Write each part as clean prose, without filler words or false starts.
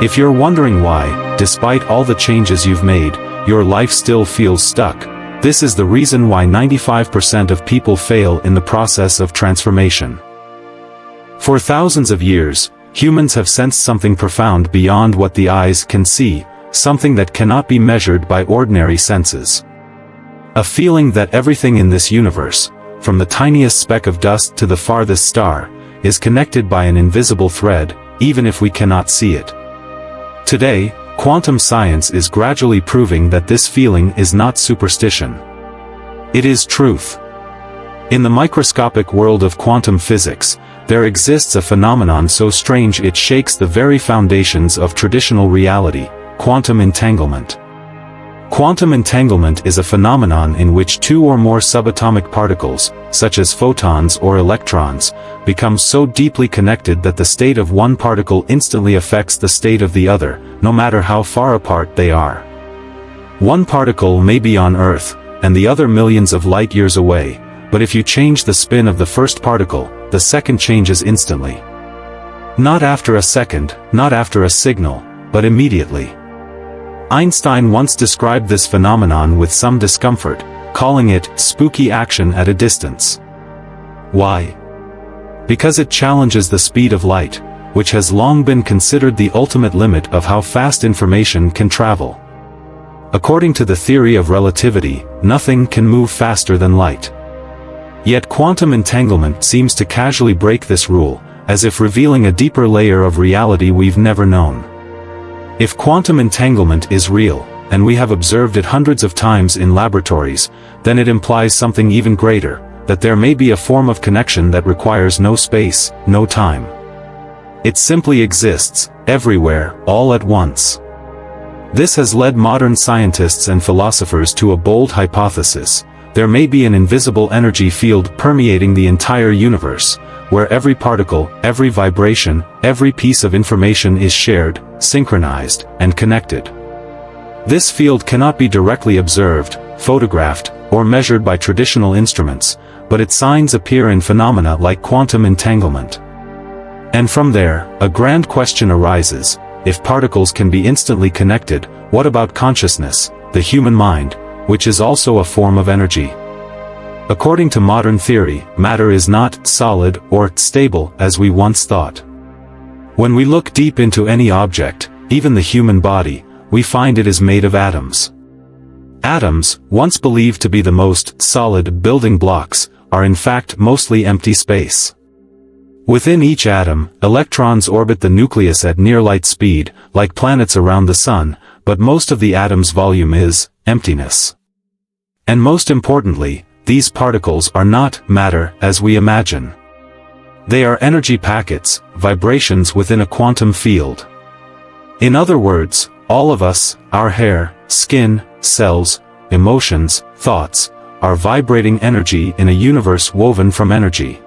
If you're wondering why, despite all the changes you've made, your life still feels stuck, this is the reason why 95% of people fail in the process of transformation. For thousands of years, humans have sensed something profound beyond what the eyes can see, something that cannot be measured by ordinary senses. A feeling that everything in this universe, from the tiniest speck of dust to the farthest star, is connected by an invisible thread, even if we cannot see it. Today, quantum science is gradually proving that this feeling is not superstition. It is truth. In the microscopic world of quantum physics, there exists a phenomenon so strange it shakes the very foundations of traditional reality: quantum entanglement. Quantum entanglement is a phenomenon in which two or more subatomic particles, such as photons or electrons, become so deeply connected that the state of one particle instantly affects the state of the other, no matter how far apart they are. One particle may be on Earth, and the other millions of light years away, but if you change the spin of the first particle, the second changes instantly. Not after a second, not after a signal, but immediately. Einstein once described this phenomenon with some discomfort, calling it spooky action at a distance. Why? Because it challenges the speed of light, which has long been considered the ultimate limit of how fast information can travel. According to the theory of relativity, nothing can move faster than light. Yet quantum entanglement seems to casually break this rule, as if revealing a deeper layer of reality we've never known. If quantum entanglement is real, and we have observed it hundreds of times in laboratories, then it implies something even greater, that there may be a form of connection that requires no space, no time. It simply exists, everywhere, all at once. This has led modern scientists and philosophers to a bold hypothesis: there may be an invisible energy field permeating the entire universe, where every particle, every vibration, every piece of information is shared, synchronized, and connected. This field cannot be directly observed, photographed, or measured by traditional instruments, but its signs appear in phenomena like quantum entanglement. And from there, a grand question arises: if particles can be instantly connected, what about consciousness, the human mind, which is also a form of energy? According to modern theory, matter is not solid or stable as we once thought. When we look deep into any object, even the human body, we find it is made of atoms. Atoms, once believed to be the most solid building blocks, are in fact mostly empty space. Within each atom, electrons orbit the nucleus at near light speed, like planets around the sun, but most of the atom's volume is emptiness. And most importantly, these particles are not matter as we imagine. They are energy packets, vibrations within a quantum field. In other words, all of us, our hair, skin, cells, emotions, thoughts, are vibrating energy in a universe woven from energy.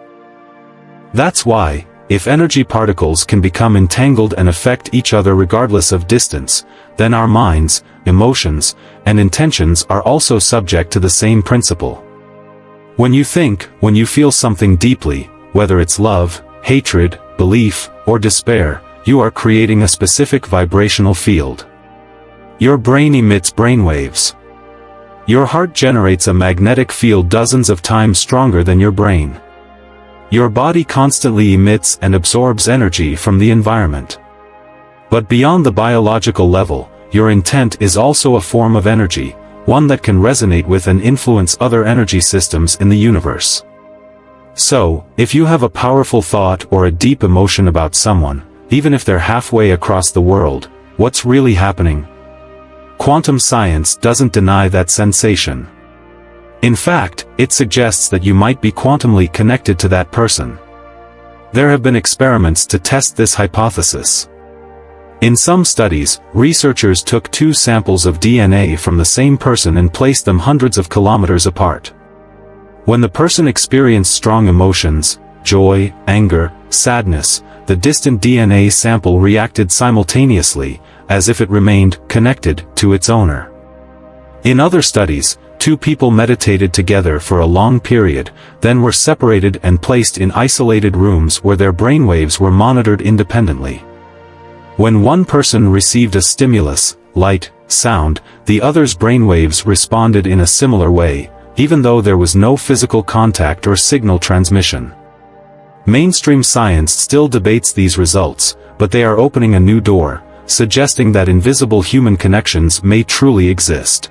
That's why, if energy particles can become entangled and affect each other regardless of distance, then our minds, emotions, and intentions are also subject to the same principle. When you think, when you feel something deeply, whether it's love, hatred, belief, or despair, you are creating a specific vibrational field. Your brain emits brainwaves. Your heart generates a magnetic field dozens of times stronger than your brain. Your body constantly emits and absorbs energy from the environment. But beyond the biological level, your intent is also a form of energy, one that can resonate with and influence other energy systems in the universe. So, if you have a powerful thought or a deep emotion about someone, even if they're halfway across the world, what's really happening? Quantum science doesn't deny that sensation. In fact, it suggests that you might be quantumly connected to that person. There have been experiments to test this hypothesis. In some studies, researchers took 2 samples of DNA from the same person and placed them hundreds of kilometers apart. When the person experienced strong emotions, joy, anger, sadness, the distant DNA sample reacted simultaneously, as if it remained connected to its owner. In other studies, 2 people meditated together for a long period, then were separated and placed in isolated rooms where their brainwaves were monitored independently. When one person received a stimulus, light, sound, the other's brainwaves responded in a similar way, even though there was no physical contact or signal transmission. Mainstream science still debates these results, but they are opening a new door, suggesting that invisible human connections may truly exist.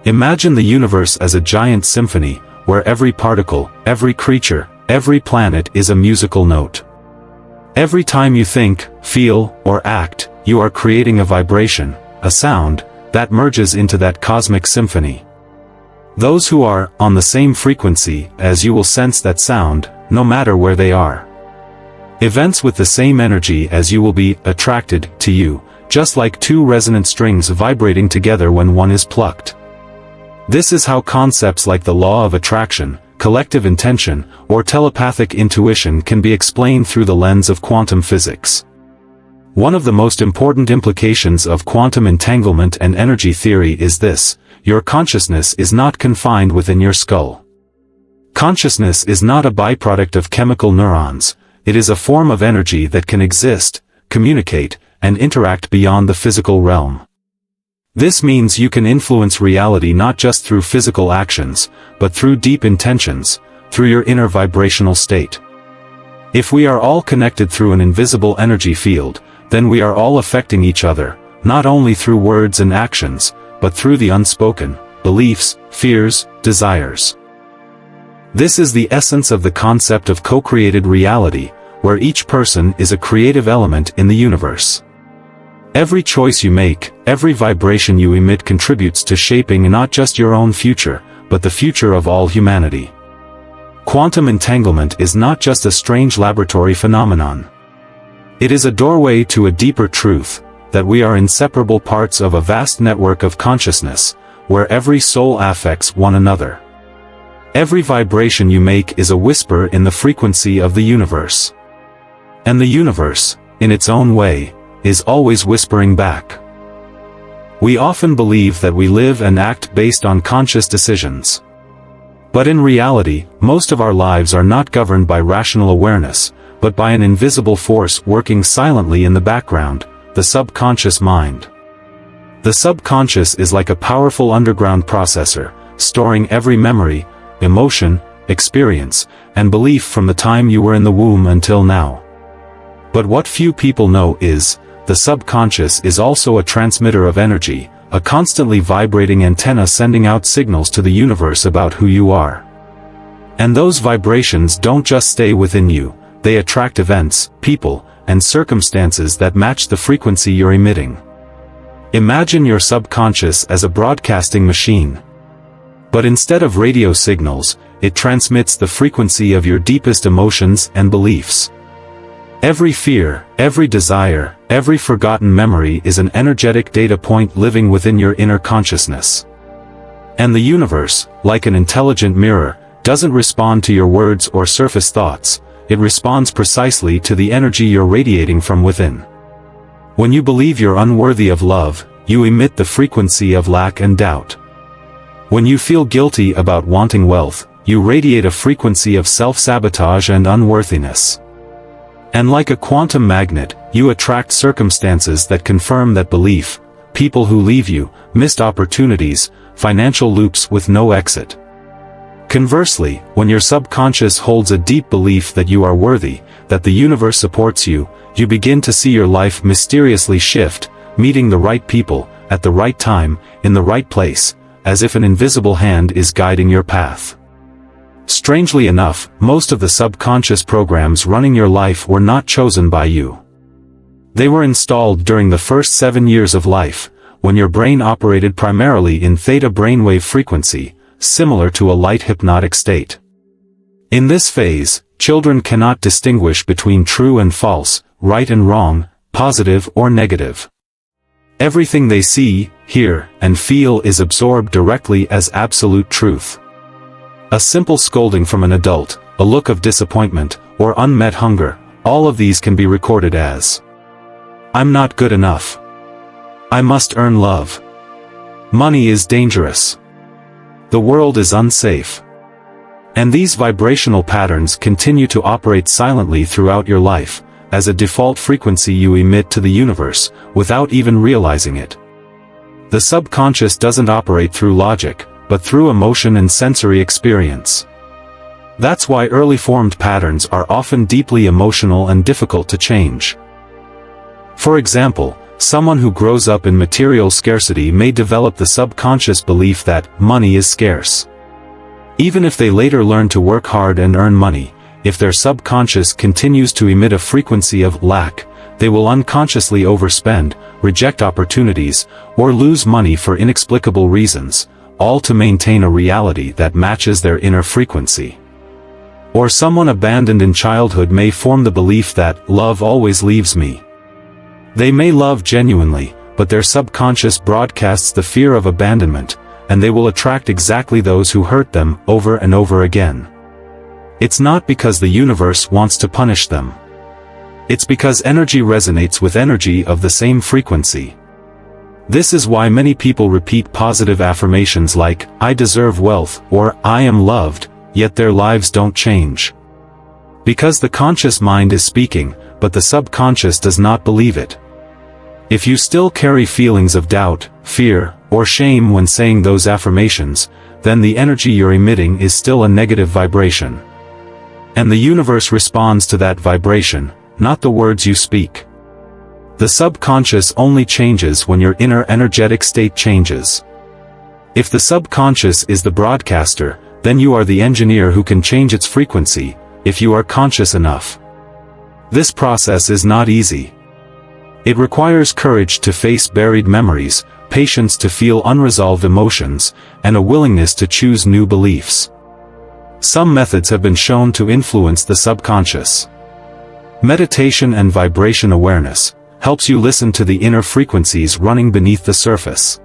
Imagine the universe as a giant symphony, where every particle, every creature, every planet is a musical note. Every time you think, feel, or act, you are creating a vibration, a sound, that merges into that cosmic symphony. Those who are on the same frequency as you will sense that sound, no matter where they are. Events with the same energy as you will be attracted to you, just like two resonant strings vibrating together when one is plucked. This is how concepts like the law of attraction, collective intention, or telepathic intuition can be explained through the lens of quantum physics. One of the most important implications of quantum entanglement and energy theory is this: your consciousness is not confined within your skull. Consciousness is not a byproduct of chemical neurons, it is a form of energy that can exist, communicate, and interact beyond the physical realm. This means you can influence reality not just through physical actions, but through deep intentions, through your inner vibrational state. If we are all connected through an invisible energy field, then we are all affecting each other, not only through words and actions, but through the unspoken beliefs, fears, desires. This is the essence of the concept of co-created reality, where each person is a creative element in the universe. Every choice you make, every vibration you emit contributes to shaping not just your own future, but the future of all humanity. Quantum entanglement is not just a strange laboratory phenomenon. It is a doorway to a deeper truth, that we are inseparable parts of a vast network of consciousness, where every soul affects one another. Every vibration you make is a whisper in the frequency of the universe. And the universe, in its own way, is always whispering back. We often believe that we live and act based on conscious decisions. But in reality, most of our lives are not governed by rational awareness, but by an invisible force working silently in the background, the subconscious mind. The subconscious is like a powerful underground processor, storing every memory, emotion, experience, and belief from the time you were in the womb until now. But what few people know is, the subconscious is also a transmitter of energy, a constantly vibrating antenna sending out signals to the universe about who you are. And those vibrations don't just stay within you, they attract events, people, and circumstances that match the frequency you're emitting. Imagine your subconscious as a broadcasting machine. But instead of radio signals, it transmits the frequency of your deepest emotions and beliefs. Every fear, every desire, every forgotten memory is an energetic data point living within your inner consciousness. And the universe, like an intelligent mirror, doesn't respond to your words or surface thoughts, it responds precisely to the energy you're radiating from within. When you believe you're unworthy of love, you emit the frequency of lack and doubt. When you feel guilty about wanting wealth, you radiate a frequency of self-sabotage and unworthiness. And like a quantum magnet, you attract circumstances that confirm that belief, people who leave you, missed opportunities, financial loops with no exit. Conversely, when your subconscious holds a deep belief that you are worthy, that the universe supports you, you begin to see your life mysteriously shift, meeting the right people, at the right time, in the right place, as if an invisible hand is guiding your path. Strangely enough, most of the subconscious programs running your life were not chosen by you. They were installed during the first 7 years of life, when your brain operated primarily in theta brainwave frequency, similar to a light hypnotic state. In this phase, children cannot distinguish between true and false, right and wrong, positive or negative. Everything they see, hear, and feel is absorbed directly as absolute truth. A simple scolding from an adult, a look of disappointment, or unmet hunger, all of these can be recorded as, "I'm not good enough. I must earn love. Money is dangerous. The world is unsafe." And these vibrational patterns continue to operate silently throughout your life, as a default frequency you emit to the universe, without even realizing it. The subconscious doesn't operate through logic, but through emotion and sensory experience. That's why early formed patterns are often deeply emotional and difficult to change. For example, someone who grows up in material scarcity may develop the subconscious belief that money is scarce. Even if they later learn to work hard and earn money, if their subconscious continues to emit a frequency of lack, they will unconsciously overspend, reject opportunities, or lose money for inexplicable reasons, all to maintain a reality that matches their inner frequency. Or someone abandoned in childhood may form the belief that love always leaves me. They may love genuinely, but their subconscious broadcasts the fear of abandonment, and they will attract exactly those who hurt them over and over again. It's not because the universe wants to punish them. It's because energy resonates with energy of the same frequency. This is why many people repeat positive affirmations like, "I deserve wealth," or "I am loved," yet their lives don't change. Because the conscious mind is speaking, but the subconscious does not believe it. If you still carry feelings of doubt, fear, or shame when saying those affirmations, then the energy you're emitting is still a negative vibration. And the universe responds to that vibration, not the words you speak. The subconscious only changes when your inner energetic state changes. If the subconscious is the broadcaster, then you are the engineer who can change its frequency, if you are conscious enough. This process is not easy. It requires courage to face buried memories, patience to feel unresolved emotions, and a willingness to choose new beliefs. Some methods have been shown to influence the subconscious. Meditation and vibration awareness helps you listen to the inner frequencies running beneath the surface.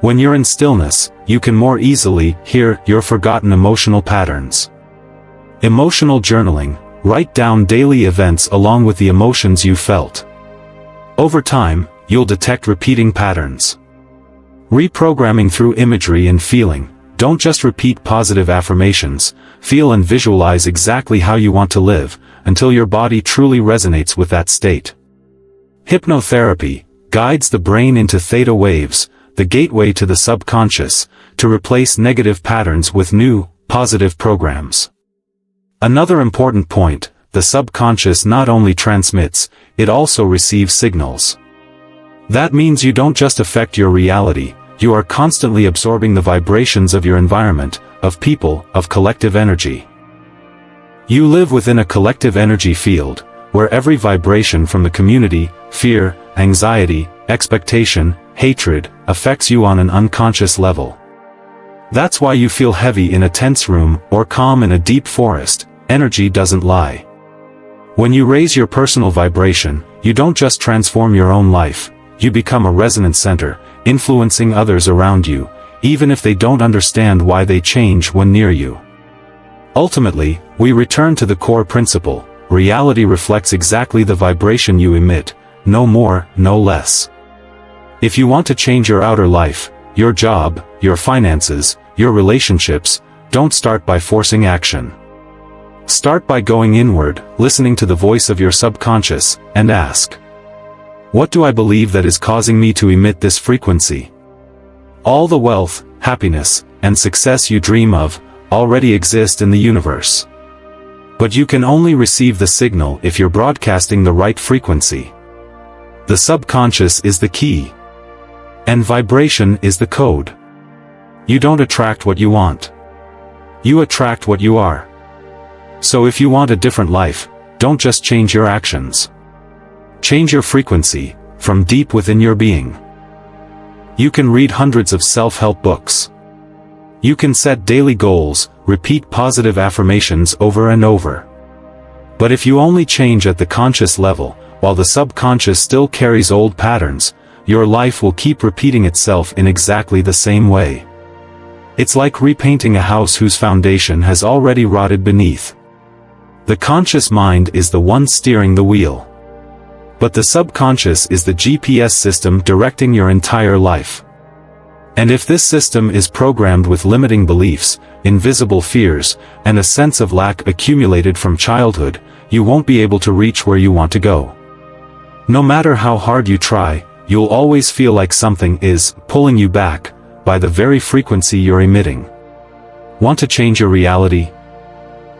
When you're in stillness, you can more easily hear your forgotten emotional patterns. Emotional journaling: write down daily events along with the emotions you felt. Over time, you'll detect repeating patterns. Reprogramming through imagery and feeling: don't just repeat positive affirmations, feel and visualize exactly how you want to live, until your body truly resonates with that state. Hypnotherapy guides the brain into theta waves, the gateway to the subconscious, to replace negative patterns with new, positive programs. Another important point: the subconscious not only transmits, it also receives signals. That means you don't just affect your reality, you are constantly absorbing the vibrations of your environment, of people, of collective energy. You live within a collective energy field, where every vibration from the community, fear, anxiety, expectation, hatred, affects you on an unconscious level. That's why you feel heavy in a tense room, or calm in a deep forest. Energy doesn't lie. When you raise your personal vibration, you don't just transform your own life, you become a resonance center, influencing others around you, even if they don't understand why they change when near you. Ultimately, we return to the core principle: reality reflects exactly the vibration you emit, no more, no less. If you want to change your outer life, your job, your finances, your relationships, don't start by forcing action. Start by going inward, listening to the voice of your subconscious, and ask, what do I believe that is causing me to emit this frequency? All the wealth, happiness, and success you dream of already exist in the universe. But you can only receive the signal if you're broadcasting the right frequency. The subconscious is the key. And vibration is the code. You don't attract what you want. You attract what you are. So if you want a different life, don't just change your actions. Change your frequency, from deep within your being. You can read hundreds of self-help books. You can set daily goals, repeat positive affirmations over and over. But if you only change at the conscious level, while the subconscious still carries old patterns, your life will keep repeating itself in exactly the same way. It's like repainting a house whose foundation has already rotted beneath. The conscious mind is the one steering the wheel. But the subconscious is the GPS system directing your entire life. And if this system is programmed with limiting beliefs, invisible fears, and a sense of lack accumulated from childhood, you won't be able to reach where you want to go. No matter how hard you try, you'll always feel like something is pulling you back by the very frequency you're emitting. Want to change your reality?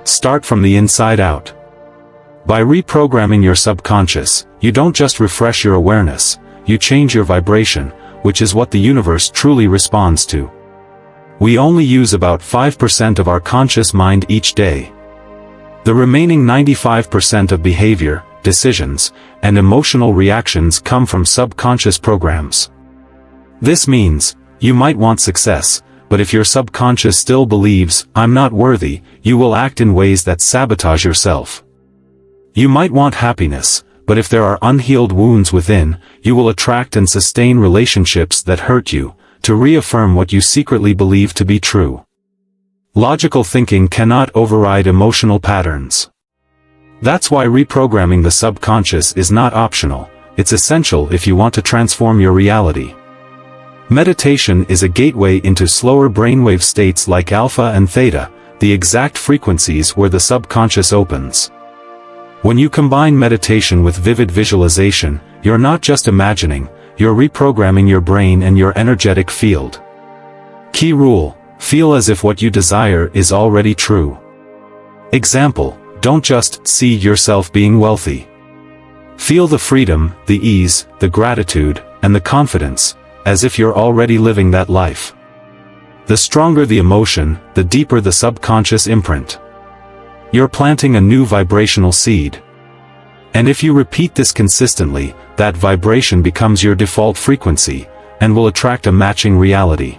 Start from the inside out. By reprogramming your subconscious, you don't just refresh your awareness, you change your vibration, which is what the universe truly responds to. We only use about 5% of our conscious mind each day. The remaining 95% of behavior, decisions, and emotional reactions come from subconscious programs. This means, you might want success, but if your subconscious still believes, "I'm not worthy," you will act in ways that sabotage yourself. You might want happiness, but if there are unhealed wounds within, you will attract and sustain relationships that hurt you, to reaffirm what you secretly believe to be true. Logical thinking cannot override emotional patterns. That's why reprogramming the subconscious is not optional, it's essential if you want to transform your reality. Meditation is a gateway into slower brainwave states like alpha and theta, the exact frequencies where the subconscious opens. When you combine meditation with vivid visualization, you're not just imagining, you're reprogramming your brain and your energetic field. Key rule: feel as if what you desire is already true. Example: don't just see yourself being wealthy. Feel the freedom, the ease, the gratitude, and the confidence, as if you're already living that life. The stronger the emotion, the deeper the subconscious imprint. You're planting a new vibrational seed. And if you repeat this consistently, that vibration becomes your default frequency, and will attract a matching reality.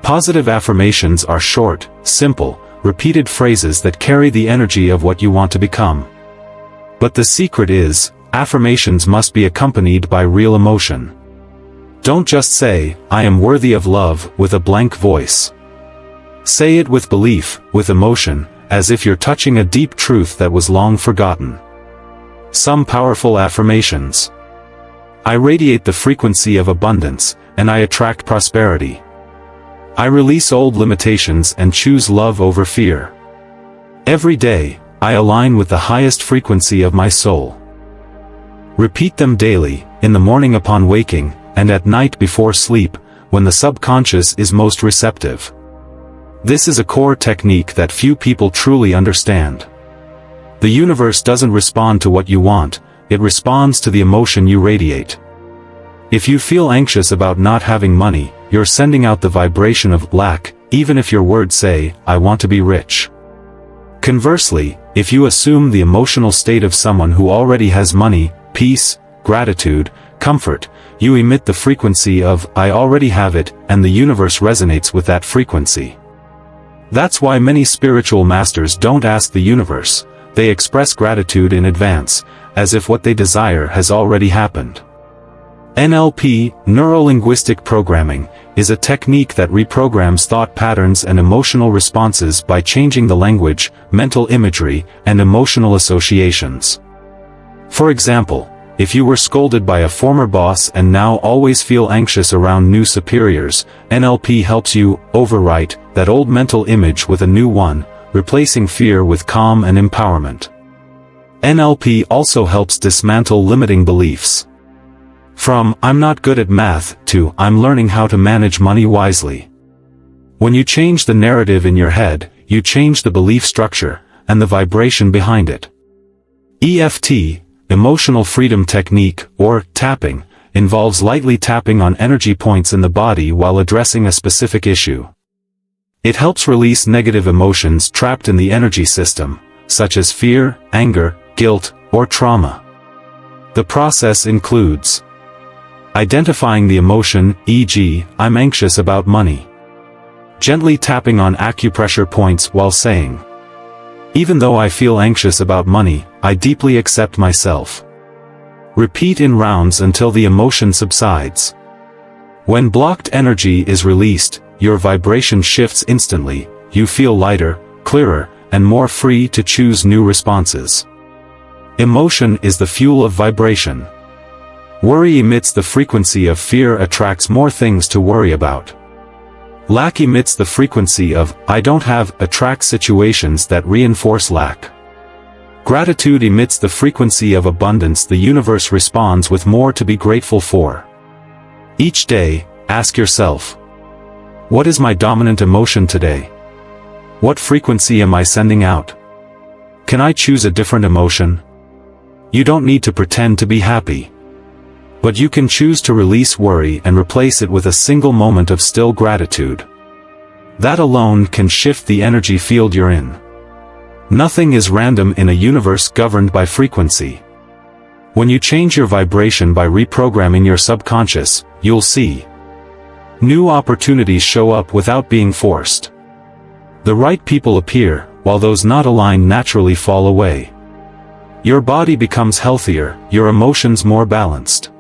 Positive affirmations are short, simple, repeated phrases that carry the energy of what you want to become. But the secret is, affirmations must be accompanied by real emotion. Don't just say, "I am worthy of love," with a blank voice. Say it with belief, with emotion, as if you're touching a deep truth that was long forgotten. Some powerful affirmations. I radiate the frequency of abundance, and I attract prosperity. I release old limitations and choose love over fear. Every day, I align with the highest frequency of my soul. Repeat them daily, in the morning upon waking, and at night before sleep, when the subconscious is most receptive. This is a core technique that few people truly understand. The universe doesn't respond to what you want, it responds to the emotion you radiate. If you feel anxious about not having money, you're sending out the vibration of lack, even if your words say, "I want to be rich." Conversely, if you assume the emotional state of someone who already has money, peace, gratitude, comfort, you emit the frequency of, "I already have it," and the universe resonates with that frequency. That's why many spiritual masters don't ask the universe, they express gratitude in advance, as if what they desire has already happened. NLP, neuro-linguistic programming, is a technique that reprograms thought patterns and emotional responses by changing the language, mental imagery, and emotional associations. For example, if you were scolded by a former boss and now always feel anxious around new superiors, NLP helps you overwrite that old mental image with a new one, replacing fear with calm and empowerment. NLP also helps dismantle limiting beliefs. From "I'm not good at math" to "I'm learning how to manage money wisely." When you change the narrative in your head, you change the belief structure, and the vibration behind it. EFT, Emotional Freedom Technique, or tapping, involves lightly tapping on energy points in the body while addressing a specific issue. It helps release negative emotions trapped in the energy system, such as fear, anger, guilt, or trauma. The process includes identifying the emotion, e.g., "I'm anxious about money." Gently tapping on acupressure points while saying, "Even though I feel anxious about money, I deeply accept myself." Repeat in rounds until the emotion subsides. When blocked energy is released, your vibration shifts instantly, you feel lighter, clearer, and more free to choose new responses. Emotion is the fuel of vibration. Worry emits the frequency of fear, attracts more things to worry about. Lack emits the frequency of "I don't have," attracts situations that reinforce lack. Gratitude emits the frequency of abundance. The universe responds with more to be grateful for. Each day, ask yourself, what is my dominant emotion today? What frequency am I sending out? Can I choose a different emotion? You don't need to pretend to be happy. But you can choose to release worry and replace it with a single moment of still gratitude. That alone can shift the energy field you're in. Nothing is random in a universe governed by frequency. When you change your vibration by reprogramming your subconscious, you'll see new opportunities show up without being forced. The right people appear, while those not aligned naturally fall away. Your body becomes healthier, your emotions more balanced.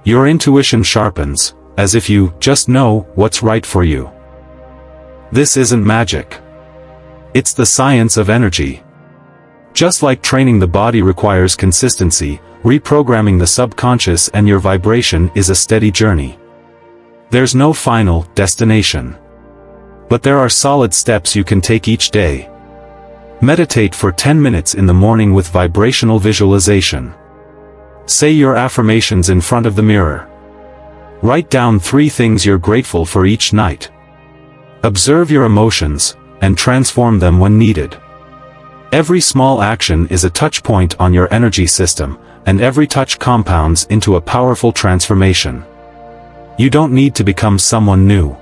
Your intuition sharpens, as if you just know what's right for you. This isn't magic. It's the science of energy. Just like training the body requires consistency, reprogramming the subconscious and your vibration is a steady journey. There's no final destination. But there are solid steps you can take each day. Meditate for 10 minutes in the morning with vibrational visualization. Say your affirmations in front of the mirror. Write down 3 things you're grateful for each night. Observe your emotions, and transform them when needed. Every small action is a touch point on your energy system, and every touch compounds into a powerful transformation. You don't need to become someone new.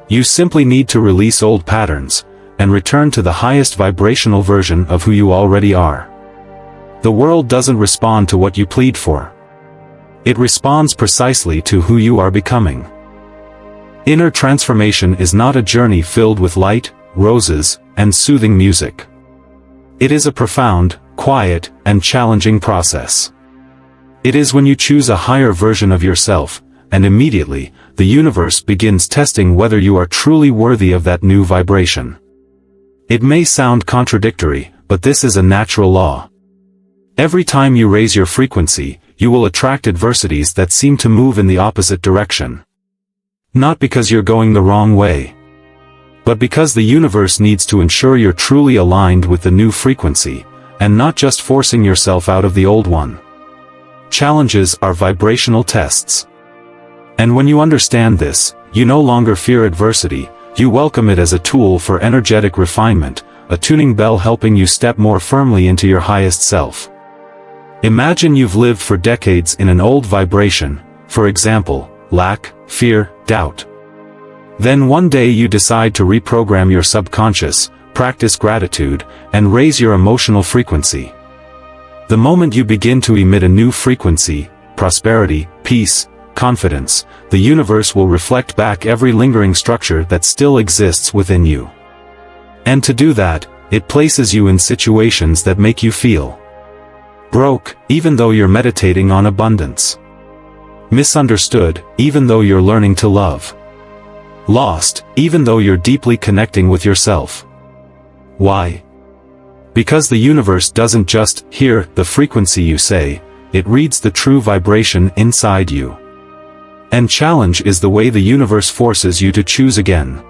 You simply need to release old patterns, and return to the highest vibrational version of who you already are. The world doesn't respond to what you plead for. It responds precisely to who you are becoming. Inner transformation is not a journey filled with light, roses, and soothing music. It is a profound, quiet, and challenging process. It is when you choose a higher version of yourself, and immediately, the universe begins testing whether you are truly worthy of that new vibration. It may sound contradictory, but this is a natural law. Every time you raise your frequency, you will attract adversities that seem to move in the opposite direction. Not because you're going the wrong way, but because the universe needs to ensure you're truly aligned with the new frequency, and not just forcing yourself out of the old one. Challenges are vibrational tests. And when you understand this, you no longer fear adversity, you welcome it as a tool for energetic refinement, a tuning bell helping you step more firmly into your highest self. Imagine you've lived for decades in an old vibration, for example, lack, fear, doubt. Then one day you decide to reprogram your subconscious, practice gratitude, and raise your emotional frequency. The moment you begin to emit a new frequency, prosperity, peace, confidence, the universe will reflect back every lingering structure that still exists within you. And to do that, it places you in situations that make you feel broke, even though you're meditating on abundance. Misunderstood, even though you're learning to love. Lost, even though you're deeply connecting with yourself. Why? Because the universe doesn't just hear the frequency you say, it reads the true vibration inside you. And challenge is the way the universe forces you to choose again.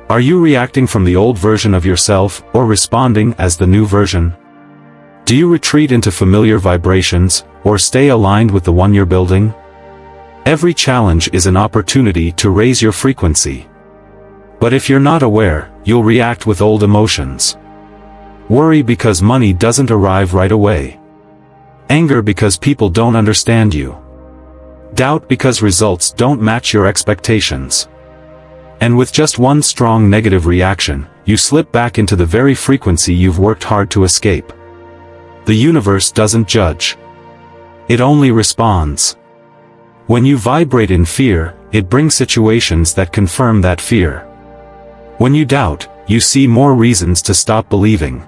Are you reacting from the old version of yourself, or responding as the new version? Do you retreat into familiar vibrations, or stay aligned with the one you're building? Every challenge is an opportunity to raise your frequency. But if you're not aware, you'll react with old emotions. Worry because money doesn't arrive right away. Anger because people don't understand you. Doubt because results don't match your expectations. And with just one strong negative reaction, you slip back into the very frequency you've worked hard to escape. The universe doesn't judge. It only responds. When you vibrate in fear, it brings situations that confirm that fear. When you doubt, you see more reasons to stop believing.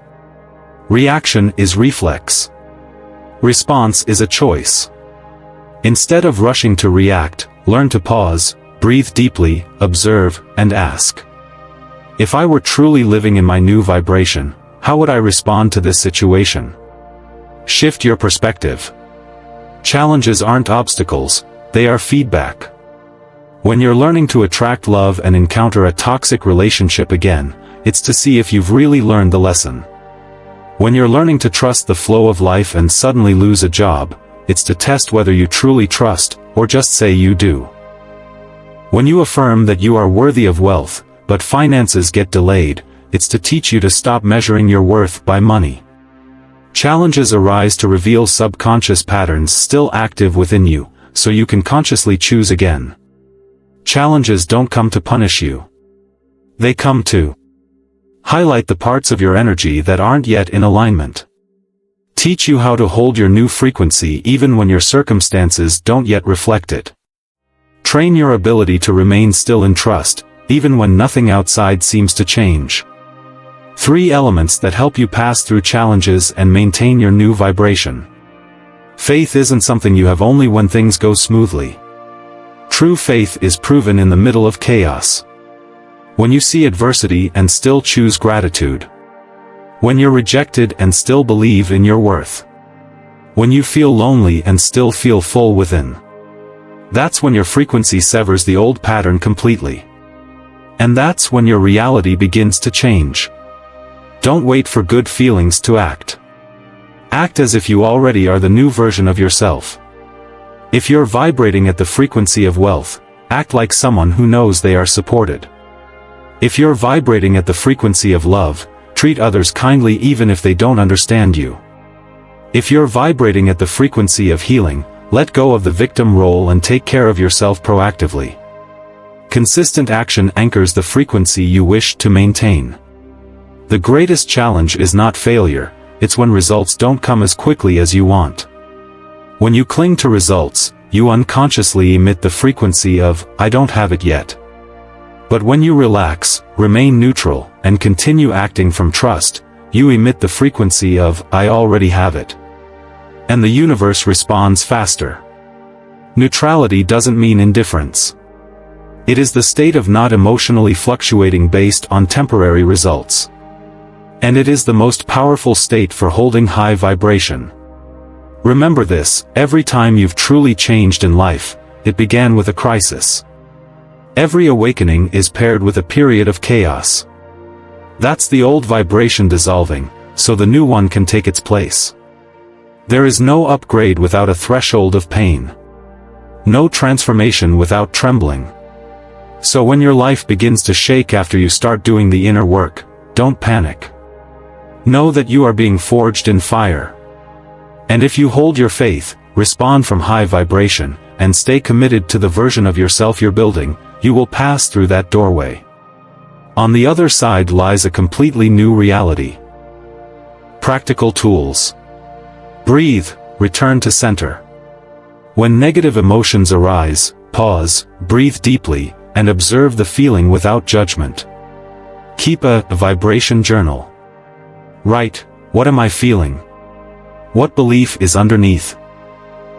Reaction is reflex. Response is a choice. Instead of rushing to react, learn to pause, breathe deeply, observe, and ask. If I were truly living in my new vibration, how would I respond to this situation? Shift your perspective. Challenges aren't obstacles, they are feedback. When you're learning to attract love and encounter a toxic relationship again, it's to see if you've really learned the lesson. When you're learning to trust the flow of life and suddenly lose a job, it's to test whether you truly trust, or just say you do. When you affirm that you are worthy of wealth, but finances get delayed, it's to teach you to stop measuring your worth by money. Challenges arise to reveal subconscious patterns still active within you, so you can consciously choose again. Challenges don't come to punish you. They come to highlight the parts of your energy that aren't yet in alignment. Teach you how to hold your new frequency even when your circumstances don't yet reflect it. Train your ability to remain still in trust, even when nothing outside seems to change. 3 elements that help you pass through challenges and maintain your new vibration. Faith isn't something you have only when things go smoothly. True faith is proven in the middle of chaos. When you see adversity and still choose gratitude. When you're rejected and still believe in your worth. When you feel lonely and still feel full within. That's when your frequency severs the old pattern completely. And that's when your reality begins to change. Don't wait for good feelings to act. Act as if you already are the new version of yourself. If you're vibrating at the frequency of wealth, act like someone who knows they are supported. If you're vibrating at the frequency of love, treat others kindly even if they don't understand you. If you're vibrating at the frequency of healing, let go of the victim role and take care of yourself proactively. Consistent action anchors the frequency you wish to maintain. The greatest challenge is not failure, it's when results don't come as quickly as you want. When you cling to results, you unconsciously emit the frequency of, "I don't have it yet." But when you relax, remain neutral, and continue acting from trust, you emit the frequency of, "I already have it." And the universe responds faster. Neutrality doesn't mean indifference. It is the state of not emotionally fluctuating based on temporary results. And it is the most powerful state for holding high vibration. Remember this, every time you've truly changed in life, it began with a crisis. Every awakening is paired with a period of chaos. That's the old vibration dissolving, so the new one can take its place. There is no upgrade without a threshold of pain. No transformation without trembling. So when your life begins to shake after you start doing the inner work, don't panic. Know that you are being forged in fire. And if you hold your faith, respond from high vibration, and stay committed to the version of yourself you're building, you will pass through that doorway. On the other side lies a completely new reality. Practical tools. Breathe, return to center. When negative emotions arise, pause, breathe deeply, and observe the feeling without judgment. Keep a vibration journal. Write, what am I feeling? What belief is underneath?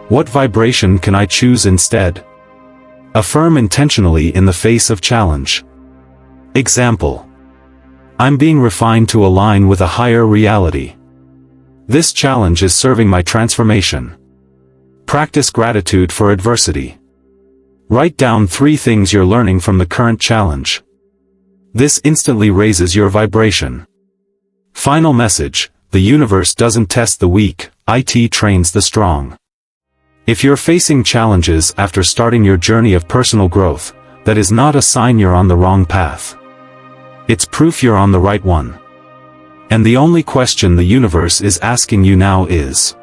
What vibration can I choose instead? Affirm intentionally in the face of challenge. Example. I'm being refined to align with a higher reality. This challenge is serving my transformation. Practice gratitude for adversity. Write down 3 things you're learning from the current challenge. This instantly raises your vibration. Final message, the universe doesn't test the weak, it trains the strong. If you're facing challenges after starting your journey of personal growth, that is not a sign you're on the wrong path. It's proof you're on the right one. And the only question the universe is asking you now is,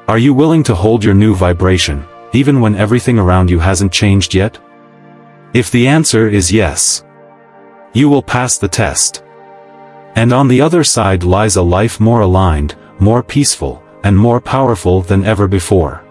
are you willing to hold your new vibration, even when everything around you hasn't changed yet? If the answer is yes, you will pass the test. And on the other side lies a life more aligned, more peaceful, and more powerful than ever before.